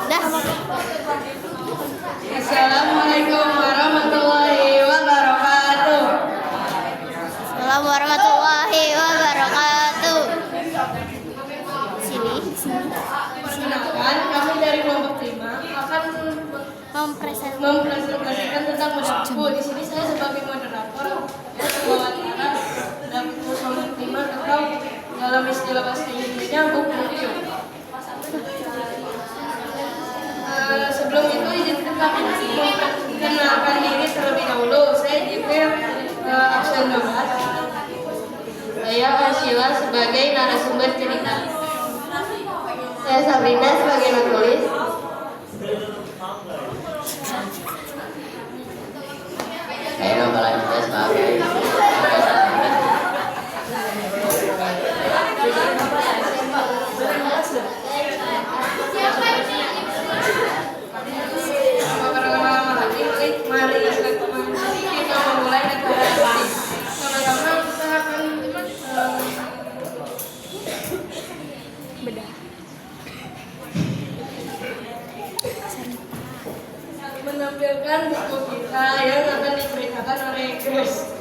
Assalamualaikum warahmatullahi wabarakatuh. Assalamualaikum warahmatullahi wabarakatuh. Sini. Perkenalkan, kami dari kelompok 5 akan mempresentasikan tentang mudaku. Di sini saya sebagai moderator dan wawancara dan kelompok 5 atau dalam istilah bahasa Inggrisnya book review. Sebelum itu izinkan kami memperkenalkan diri terlebih dahulu. Saya Jibril absen 12. Saya Arsila sebagai narasumber cerita. Saya Sabrina sebagai penulis. Saya Nova Lanjut sebagai Mari kita memulai deklarasi. Sama-sama kita akan menampilkan buku kita yang akan diceritakan oleh Grace.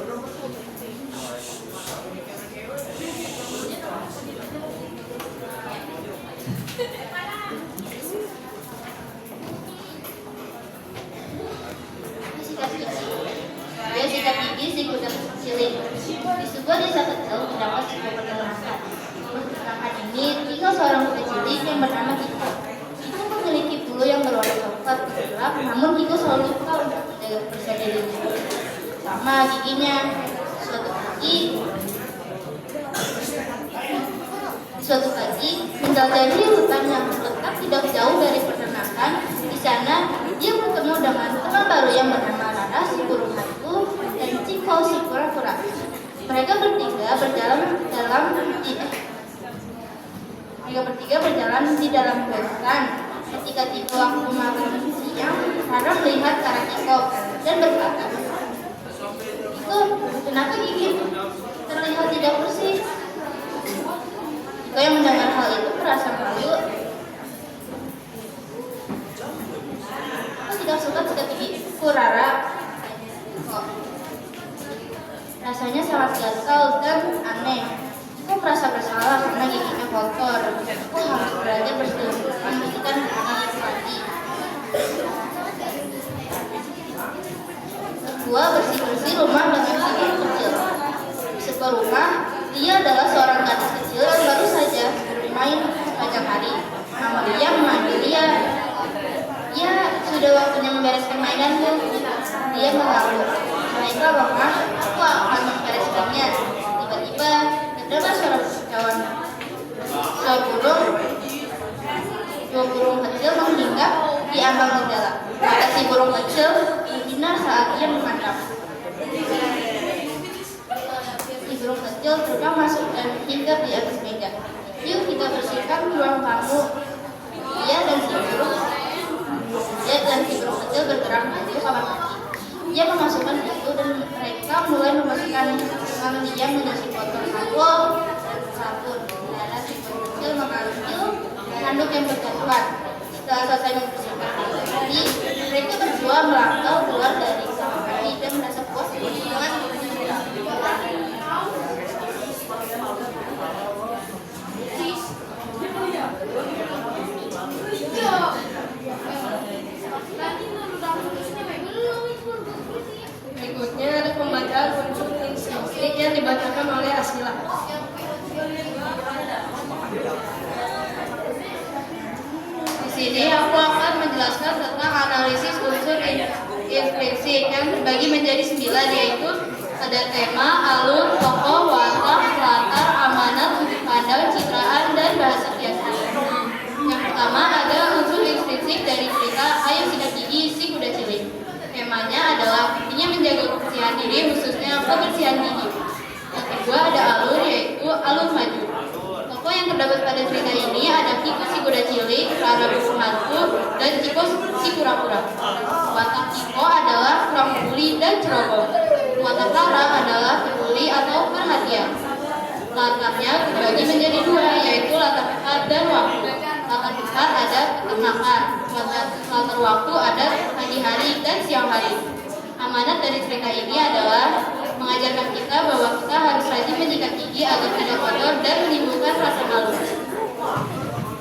Dia sikat gigi si kuda cilik. Di sebuah desa kecil terdapat sebuah peternakan. Di peternakan ini tinggal seorang kuda cilik yang bernama Kiko. Kiko memiliki bulu yang berwarna coklat gelap, namun Kiko selalu lupa untuk menjaga kebersihan dirinya. Sama giginya. Suatu pagi, menjelajahi hutan yang terletak tidak jauh dari peternakan. Di sana, dia bertemu dengan teman baru yang bernama Rara si burung hantu dan Ciko si kura-kura. Mereka bertiga berjalan di dalam hutan. Ketika Ciko waktu makan siang, Rara melihat ke arah Ciko dan berkata, "Ciko, kenapa gigi terlihat tidak bersih?" Ciko yang mendengar hal itu merasa malu. "Aku tidak suka sikat gigiku, Rara." Kok rasanya sangat gatal dan aneh. Aku merasa bersalah karena giginya kotor. Aku harus belajar membersihkan gigi lagi. Kedua, bersih-bersih rumah dengan si burung kecil. Di sebuah rumah, dia adalah seorang gadis kecil yang baru saja bermain sepanjang hari. Mama dia memanggil dia. "Ya, sudah waktunya membereskan mainanmu." Dia mengaku, "Baiklah Mama, aku akan membereskannya." Tiba-tiba terdengar suara kawan dua burung kecil menghingap di ambang jendela. Mata si burung kecil berbinar saat ia memandang. Si burung kecil terbang masuk dan hinggap di atas meja. "Yuk kita bersihkan ruang tamu." Dia dan si burung kecil bergerak menuju kamar mandi. Dia memasukkan pintu dan mereka mulai memasukkan tangan dia menyisir botol sabun dan sabun. Lalu si burung kecil mengambil handuk yang berjatuhan. Setelah selesai membersihkan tadi, mereka berdua melangkah keluar dari kamar mandi dan merasa puas dengan Berikutnya ada pembacaan unsur lingkungan yang dibacakan oleh Asila. Di sini aku akan menjelaskan tentang analisis unsur intrinsik yang terbagi menjadi 9, yaitu ada tema, alur, tokoh, watak, latar, amanat, sudut pandang, citraan, dan bahasa kiasan. Yang pertama ada unsur intrinsik dari cerita Ayo Sikat Gigi si Kuda Cilik. Temanya adalah pentingnya menjaga kebersihan diri, khususnya kebersihan gigi. Yang kedua ada alur, yaitu alur maju. Tokoh yang terdapat pada cerita ini ada Kiko si kuda cilik, Rara burung hantu, dan Ciko si kura-kura. Watak Kiko adalah kurang peduli dan ceroboh. Watak Rara adalah peduli atau perhatian. Latarnya dibagi menjadi 2, yaitu latar tempat dan waktu. Mata besar ada peternakan, shelter waktu ada pagi hari dan siang hari. Amanat dari cerita ini adalah mengajarkan kita bahwa kita harus rajin menyikat gigi agar tidak kotor dan menimbulkan rasa malu.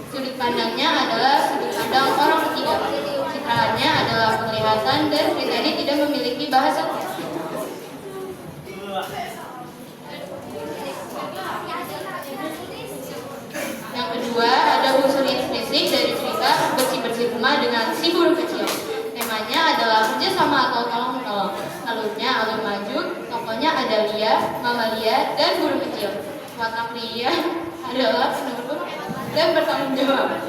Sudut pandangnya adalah sudut pandang orang ketiga. Citraannya adalah penglihatan dan cerita ini tidak memiliki bahasa. Yang kedua, ada unsur intrinsik dari cerita bersih-bersih rumah dengan si burung kecil. Temanya adalah kerjasama atau tolong-menolong. Alurnya alur maju, tokohnya ada Lia, Mama Lia, dan burung kecil. Watak Lia adalah penurut dan bertanggung jawab.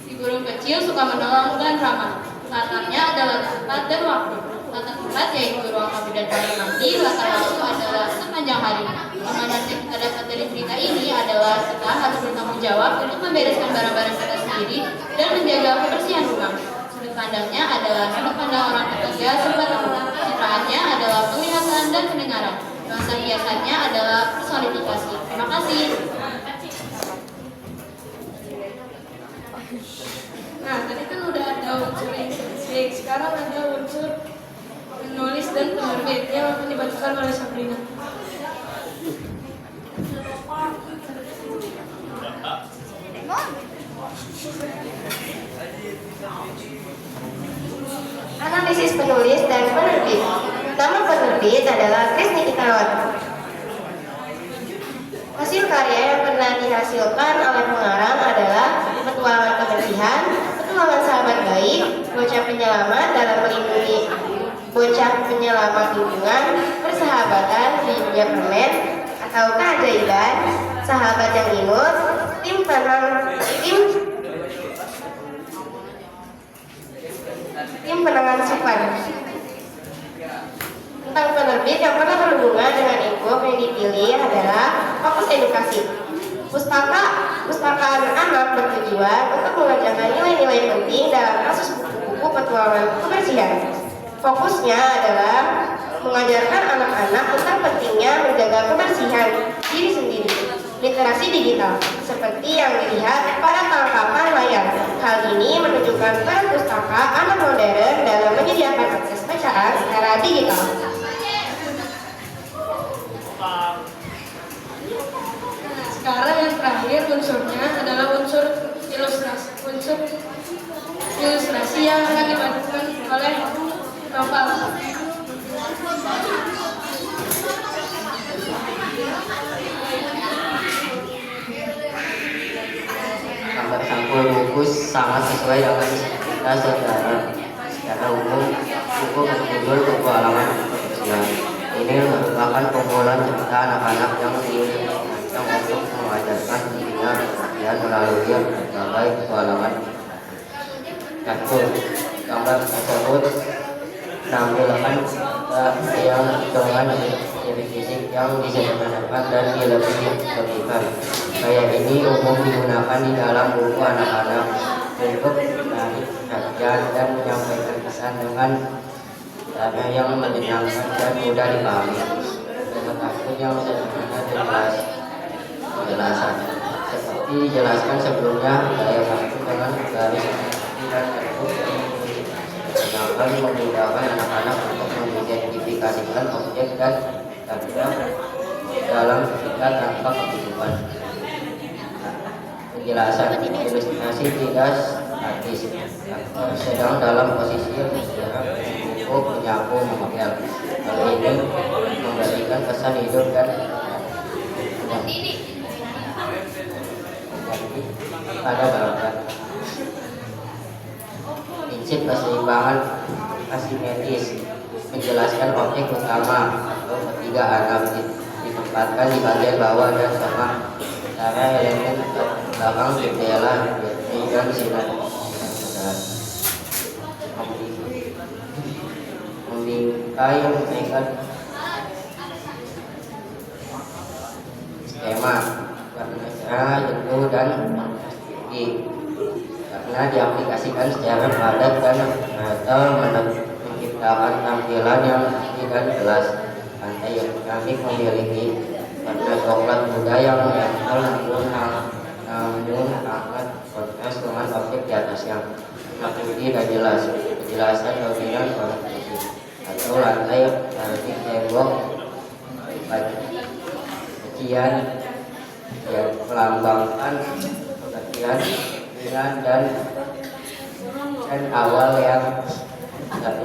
Si burung kecil suka menolong dan ramah. Latarnya adalah tempat dan waktu. Latar tempat yaitu ruang tamu dan kamar mandi. Latar waktu adalah sepanjang hari. Amanat yang kita dapat dari cerita ini adalah kita harus bertanggung jawab untuk membereskan barang-barang kita sendiri dan menjaga kebersihan rumah. Sudut pandangnya adalah sudut pandang orang ketiga serba tamu. Citraannya adalah penglihatan dan pendengaran. Bahasa hiasannya adalah personifikasi. Terima kasih. Nah, tadi kan udah ada unsur intrinsik, sekarang ada unsur penulis dan penerbit yang akan dibacakan oleh Sabrina. Analisis penulis dan penerbit. Nama penerbit adalah Chris Nikitawan. Hasil karya yang pernah dihasilkan oleh pengarang adalah Petualangan Kebersihan, Petualangan Sahabat Baik, Bocah Penyelamat dalam Melindungi Bocah Penyelamat Lingkungan, Persahabatan di Dunia Permen, atau Keajaiban, Sahabat yang Imut, Tim Penangan Super. Tentang penerbit yang pernah berhubungan dengan info yang dipilih adalah fokus edukasi. Pustaka anak bertujuan untuk mengajarkan nilai-nilai penting dalam kasus buku-buku petualangan kebersihan. Fokusnya adalah mengajarkan anak-anak tentang pentingnya menjaga kebersihan diri sendiri. Literasi digital, seperti yang dilihat pada tangkapan layar. Hal ini menunjukkan peran pustaka anak modern dalam menyediakan akses bacaan secara digital. Sekarang yang terakhir unsurnya adalah unsur ilustrasi yang akan dibacakan oleh Noval. Gambar sampul buku sangat sesuai dengan kita secara umum. Buku berjudul Petualangan Kebersihan ini merupakan kumpulan cerita anak-anak yang dirancang untuk mengajarkan dunia kebersihan melalui berbagai petualangan. Gambar tersebut menampilkan yang dengan ciri fisik yang disederhanakan dan dilebih-lebihkan. Gaya ini umum digunakan di dalam buku anak-anak untuk menarik perhatian dan menyampaikan pesan dengan cara yang menyenangkan dan mudah dipahami. Pengetahuan yang sederhana dan penjelasan. Seperti dijelaskan sebelumnya, gaya kartun dengan garis dan bentuk akan memudahkan anak-anak untuk mengidentifikasikan objek dan benda dalam cerita tanpa kehidupan. Penjelasan ilustrasi tidak statis, sedang dalam posisi bergerak untuk menyapu memodel. Hal ini memberikan kesan hidup dan pada gambar. Prinsip keseimbangan asimetris menjelaskan objek utama atau ketiga anak ditempatkan di bagian bawah dan tengah. Cara elemen belakang jendela dan sinar membingkai memberikan skema warna cerah, jenuh dan tinggi karena diaplikasikan secara padat dan nyata menciptakan tampilan yang pasti dan jelas. Pantai yang dinamis memiliki warna coklat muda yang menempel namun namun akan kontras dengan objek di atasnya. Maksudnya tidak jelas. Penjelasan dominan konstruksi atau lantai arti tembok bagian yang melambangkan pengertian dengan dan awal yang tidak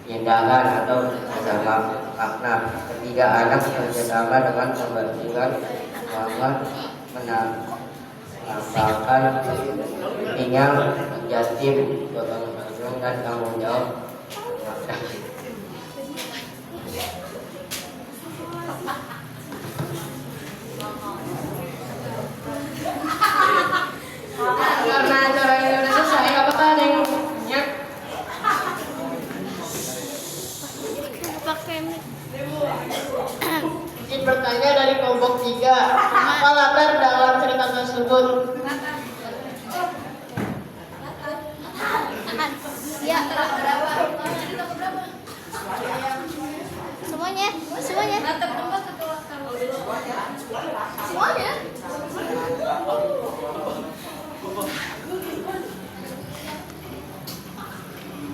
tindakan atau bersama makna. Ketiga, anak bekerjasama dengan pembantuan Muhammad melambangkan pentingnya jatim, gotong royong dan tanggung jawab. Karena acara ini udah selesai, apakah ada yang mau tanya? Izin bertanya dari kelompok 3. Apa latar dalam cerita tersebut? Ya. Semuanya.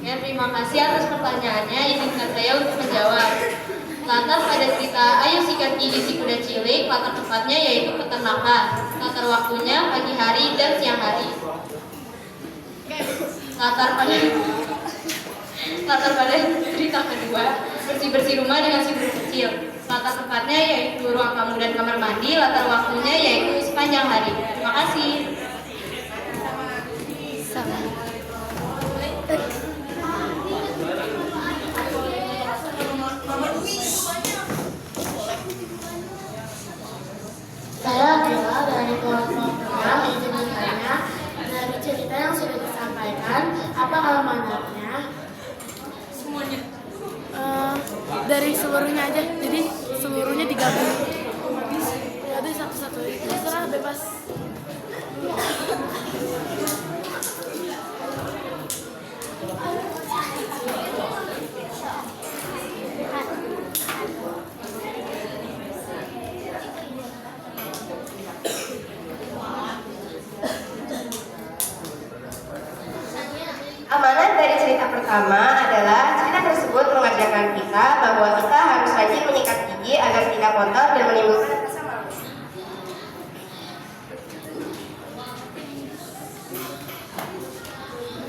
Ya, terima kasih atas pertanyaannya. Izinkan saya untuk menjawab. Lantas pada cerita Ayo Sikat Gigi Si Kuda Cilik, latar tempatnya yaitu peternakan. Latar waktunya pagi hari dan siang hari. Latar pada cerita kedua, bersih-bersih rumah dengan si burung kecil. Latar tempatnya yaitu ruang tamu dan kamar mandi. Latar waktunya yaitu sepanjang hari. Terima kasih. Saya Bella dari kelompok 6. Izin bertanya, dari cerita yang sudah disampaikan, apa alamatnya? Semuanya. Dari seluruhnya aja, jadi seluruhnya digabung. Ya ada satu-satu, terserah bebas. Amanat dari cerita pertama adalah cerita tersebut mengajarkan kita bahwa kita harus rajin menyikat gigi agar tidak kotor dan menimbulkan rasa malu.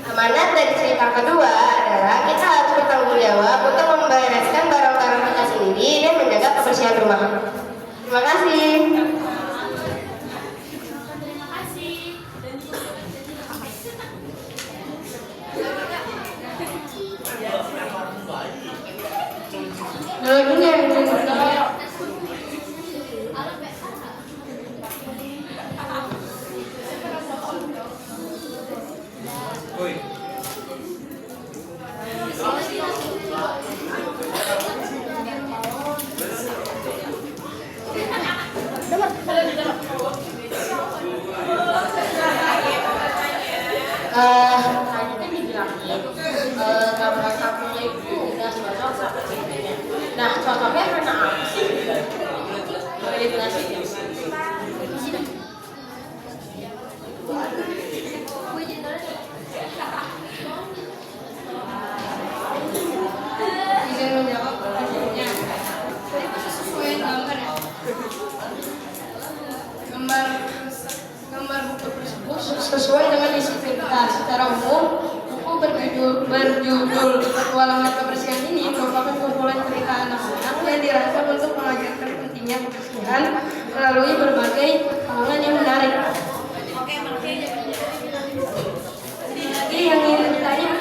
Amanat dari cerita kedua adalah kita harus bertanggung jawab untuk membereskan barang-barang kita sendiri dan menjaga kebersihan rumah. Terima kasih. Lagunya yang bertanya. Tadi kan dibilangin gambar sapunya itu udah cocok sama ceritanya. Nah, cocoknya karena apa sih? Boleh dijelasin? Izin menjawab pertanyaannya. Tadi pasti sesuai gambar ya. Gambar buku tersebut sesuai dengan isi cerita. Secara umum, buku berjudul Petualangan Kebersihan ini merupakan kumpulan cerita anak-anak yang dirancang untuk mengajarkan pentingnya kebersihan melalui berbagai pengalaman yang menarik. Jadi yang ingin ditanya,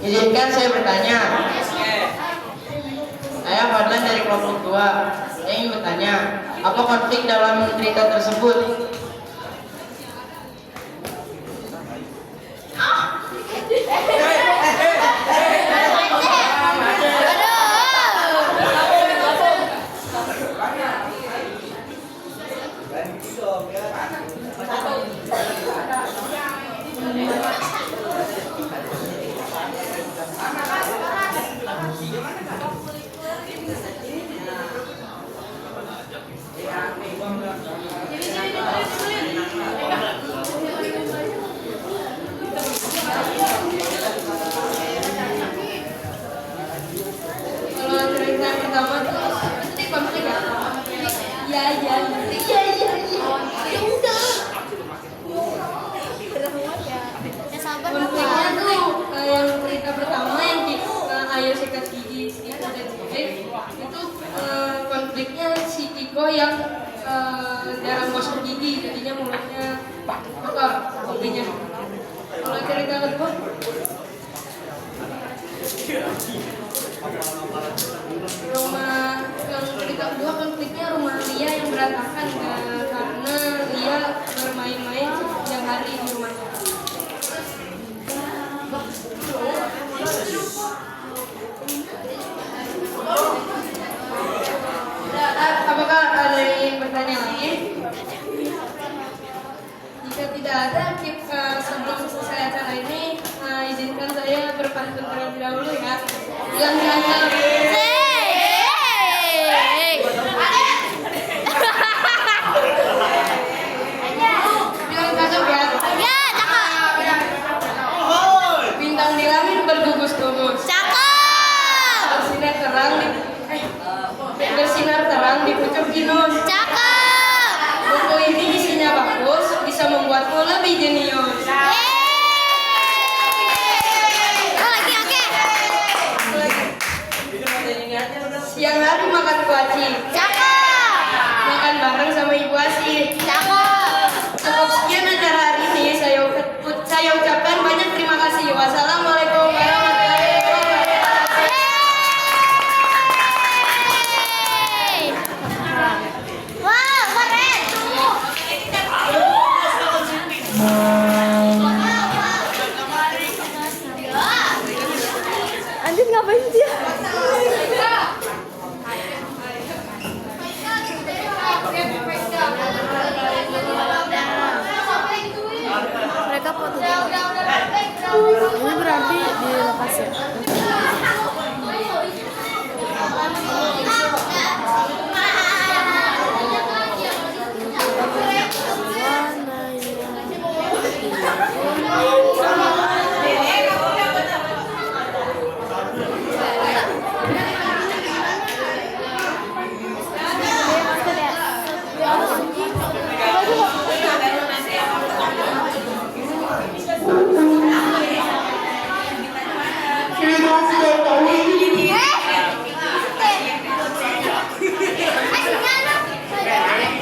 izinkan saya bertanya. Saya Fadlan dari kelompok 2. Saya ingin bertanya, apa konflik dalam cerita tersebut? kedua konfliknya rumah Lia yang berantakan karena Lia bermain-main sepanjang hari di rumahnya. Apakah ada yang ingin bertanya lagi? Jika tidak ada, sebelum selesai acara ini, izinkan saya berpantun terlebih dahulu ya. Bilang cakep. Bilang cakep ya. Ya, cakep. Bintang di langit bergugus-gugus. Cakep. Bersinar terang di pucuk pinus. Cakep. Buku ini isinya bagus, bisa membuatmu lebih jenius. Siang hari makan kuaci. Cakep. Makan bareng sama ibu Asih. Cakep. Cukup sekian acara hari ini. Saya ucapkan banyak terima kasih. Wassalamualaikum warahmatullahi wabarakatuh. Wow, keren. Anjir ngapain dia? Mereka foto. Ini berarti di lokasi.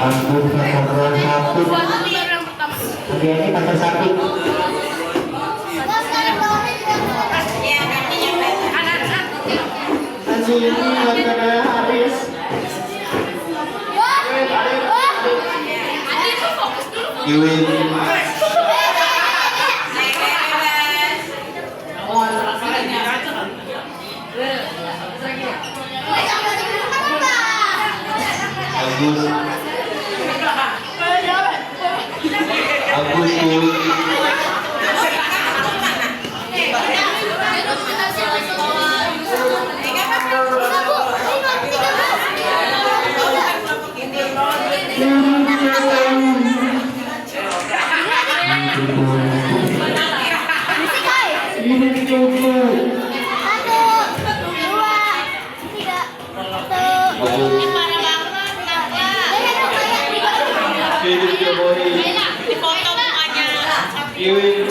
Ampun, kantor satu. Ini kantor sapi. Ini kantor Haris. Iwin. Agus. Agus Iwin. Iwin.